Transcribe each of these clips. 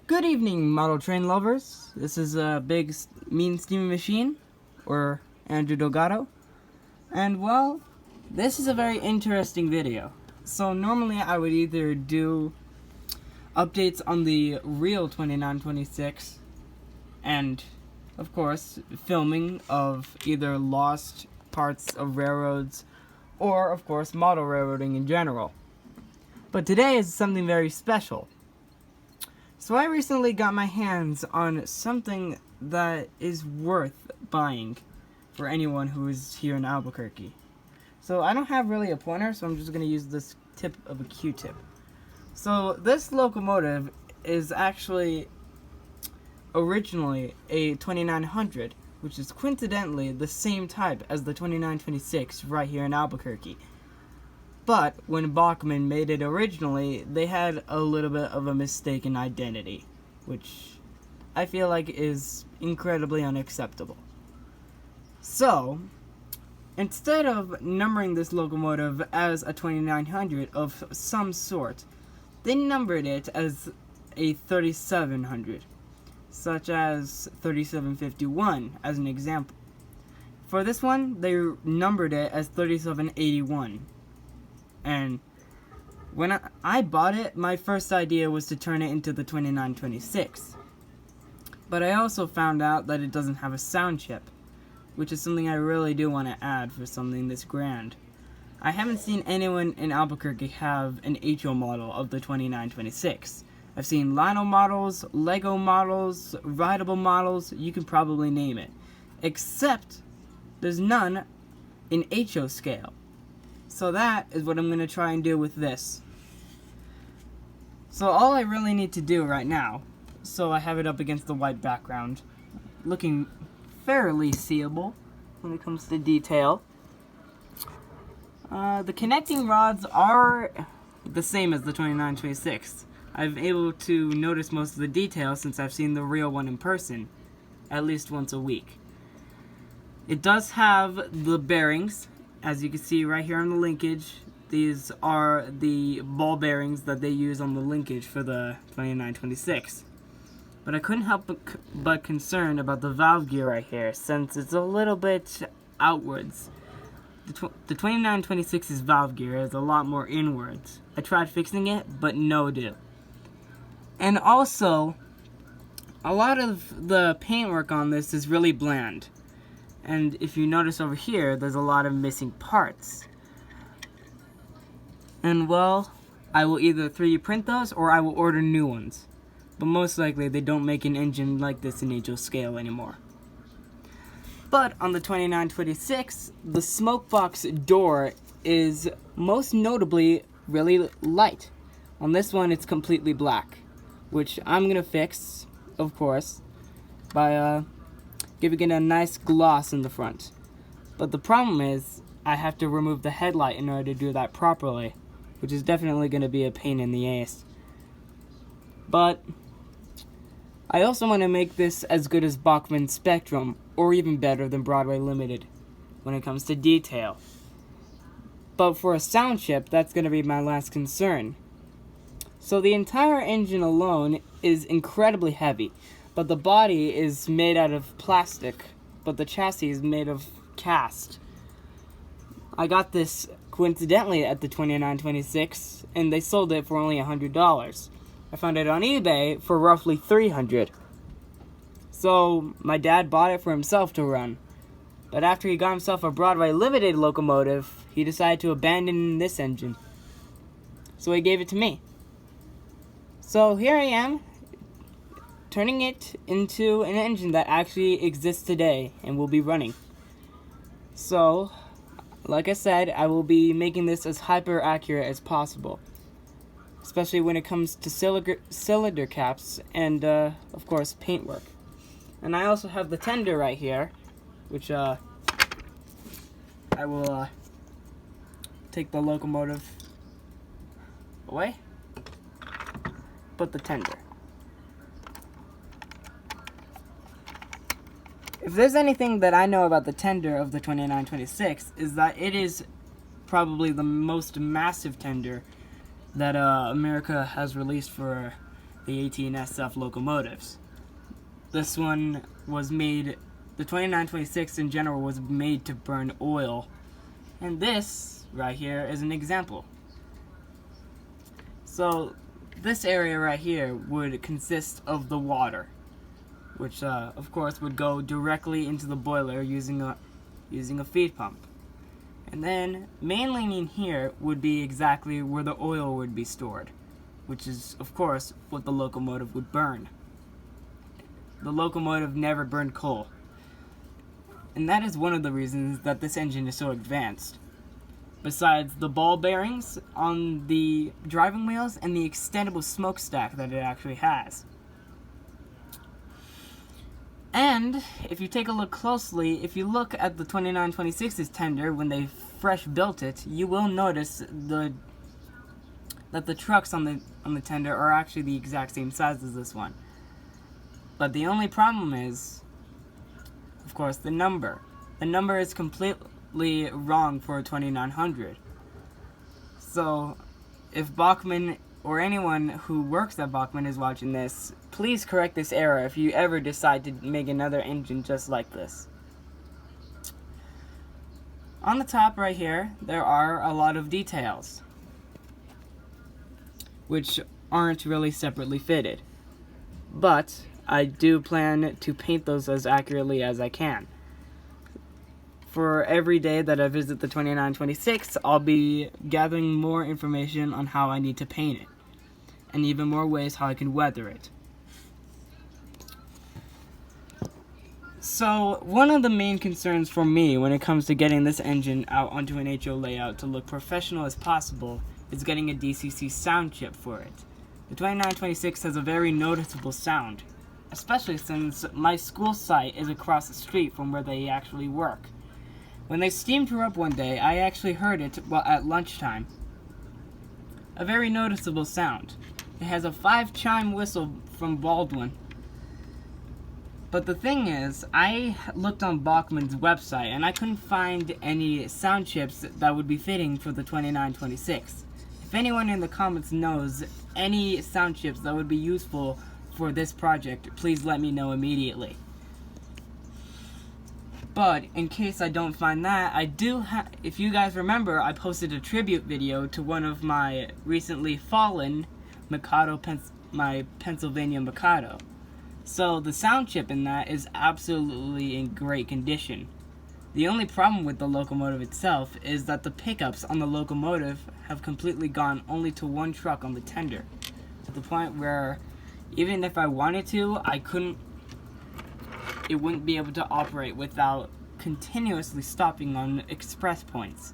Good evening, model train lovers. This is a big mean steaming machine, or Andrew Delgado. And well, this is a very interesting video. So normally I would either do updates on the real 2926 and, of course, filming of either lost parts of railroads or, of course, model railroading in general. But today is something very special. So I recently got my hands on something that is worth buying for anyone who is here in Albuquerque. So I don't have really a pointer, so I'm just going to use this tip of a Q-tip. So this locomotive is actually originally a 2900, which is coincidentally the same type as the 2926 right here in Albuquerque. But when Bachmann made it originally, they had a little bit of a mistaken identity, which I feel like is incredibly unacceptable. So, instead of numbering this locomotive as a 2900 of some sort, they numbered it as a 3700, such as 3751 as an example. For this one, they numbered it as 3781. And when I bought it, my first idea was to turn it into the 2926. But I also found out that it doesn't have a sound chip, which is something I really do want to add for something this grand. I haven't seen anyone in Albuquerque have an HO model of the 2926. I've seen Lionel models, Lego models, rideable models, you can probably name it. Except there's none in HO scale. So that is what I'm going to try and do with this. So all I really need to do right now, so I have it up against the white background, looking fairly seeable when it comes to detail. The connecting rods are the same as the 2926. I've been able to notice most of the detail since I've seen the real one in person, at least once a week. It does have the bearings. As you can see right here on the linkage, these are the ball bearings that they use on the linkage for the 2926. But I couldn't help but concerned about the valve gear right here, since it's a little bit outwards. The 2926's valve gear is a lot more inwards. I tried fixing it, but no do. And also, a lot of the paintwork on this is really bland. And if you notice over here, there's a lot of missing parts. And well, I will either 3D print those or I will order new ones. But most likely they don't make an engine like this in HO scale anymore. But on the 2926, the smoke box door is most notably really light. On this one, it's completely black, which I'm gonna fix, of course, by giving it a nice gloss in the front. But the problem is, I have to remove the headlight in order to do that properly, which is definitely going to be a pain in the ass. But I also want to make this as good as Bachmann Spectrum, or even better than Broadway Limited, when it comes to detail. But for a sound chip, that's going to be my last concern. So the entire engine alone is incredibly heavy. But the body is made out of plastic, but the chassis is made of cast. I got this coincidentally at the 2926, and they sold it for only $100. I found it on eBay for roughly $300. So my dad bought it for himself to run. But after he got himself a Broadway Limited locomotive, he decided to abandon this engine. So he gave it to me. So here I am, turning it into an engine that actually exists today and will be running. So, like I said, I will be making this as hyper accurate as possible, especially when it comes to cylinder caps and, of course, paintwork. And I also have the tender right here, which I will take the locomotive away, put the tender. If there's anything that I know about the tender of the 2926, is that it is probably the most massive tender that America has released for the 18SF locomotives. This one was made, the 2926 in general was made to burn oil, and this right here is an example. So this area right here would consist of the water, which of course would go directly into the boiler using a feed pump. And then mainly in here would be exactly where the oil would be stored, which is of course what the locomotive would burn. The locomotive never burned coal, and that is one of the reasons that this engine is so advanced. Besides the ball bearings on the driving wheels and the extendable smokestack that it actually has. And if you take a look closely, if you look at the 2926's tender when they fresh built it, you will notice that the trucks on the tender are actually the exact same size as this one. But the only problem is, of course, the number. The number is completely wrong for a 2900. So if Bachmann or anyone who works at Bachmann is watching this, please correct this error if you ever decide to make another engine just like this. On the top right here, there are a lot of details, which aren't really separately fitted. But I do plan to paint those as accurately as I can. For every day that I visit the 2926, I'll be gathering more information on how I need to paint it, and even more ways how I can weather it. So, one of the main concerns for me when it comes to getting this engine out onto an HO layout to look professional as possible is getting a DCC sound chip for it. The 2926 has a very noticeable sound, especially since my school site is across the street from where they actually work. When they steamed her up one day, I actually heard it at lunchtime. A very noticeable sound. It has a 5-chime whistle from Baldwin. But the thing is, I looked on Bachmann's website and I couldn't find any sound chips that would be fitting for the 2926. If anyone in the comments knows any sound chips that would be useful for this project, please let me know immediately. But in case I don't find that, I do if you guys remember, I posted a tribute video to one of my recently fallen Mikado, my Pennsylvania Mikado. So the sound chip in that is absolutely in great condition. The only problem with the locomotive itself is that the pickups on the locomotive have completely gone only to one truck on the tender, to the point where even if I wanted to, it wouldn't be able to operate without continuously stopping on express points.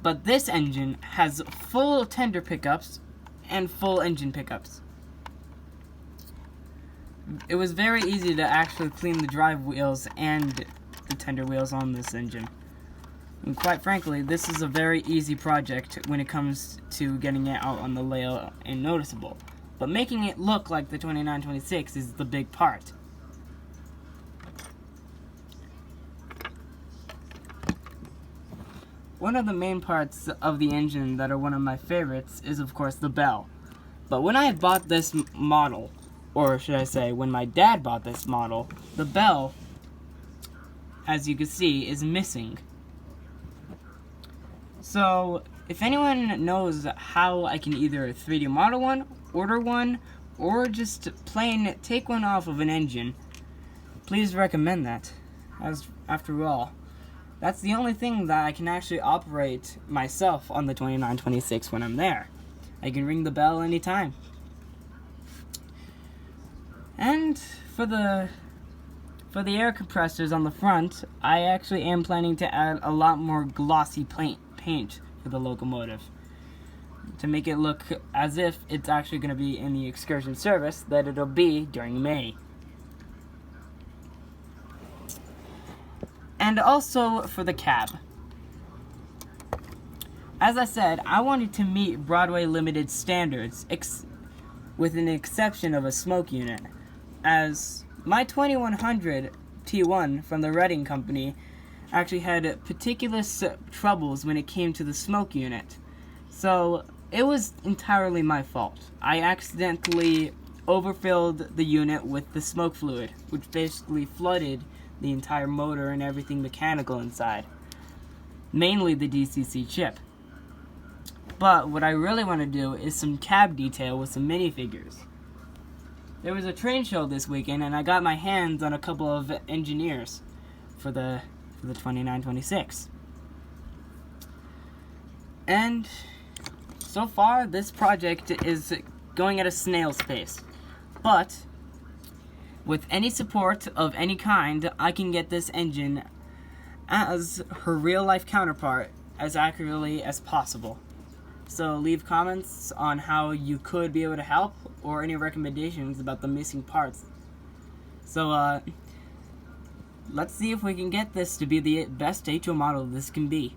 But this engine has full tender pickups and full engine pickups. It was very easy to actually clean the drive wheels and the tender wheels on this engine. And quite frankly, this is a very easy project when it comes to getting it out on the layout and noticeable. But making it look like the 2926 is the big part. One of the main parts of the engine that are one of my favorites is of course the bell. But when I bought this model, or should I say when my dad bought this model, the bell, as you can see, is missing. So if anyone knows how I can either 3D model one, order one, or just plain take one off of an engine, please recommend that. As after all, that's the only thing that I can actually operate myself on the 2926 when I'm there. I can ring the bell anytime. And for the air compressors on the front, I actually am planning to add a lot more glossy paint for the locomotive to make it look as if it's actually going to be in the excursion service that it'll be during May. And also for the cab. As I said, I wanted to meet Broadway Limited standards, with an exception of a smoke unit, as my 2100 T1 from the Reading Company actually had particular troubles when it came to the smoke unit. So it was entirely my fault. I accidentally overfilled the unit with the smoke fluid, which basically flooded the entire motor and everything mechanical inside, mainly the DCC chip. But what I really want to do is some cab detail with some minifigures. There was a train show this weekend, and I got my hands on a couple of engineers for the 2926. And so far, this project is going at a snail's pace. But with any support of any kind, I can get this engine as her real-life counterpart as accurately as possible. So leave comments on how you could be able to help, or any recommendations about the missing parts. So let's see if we can get this to be the best HO model this can be.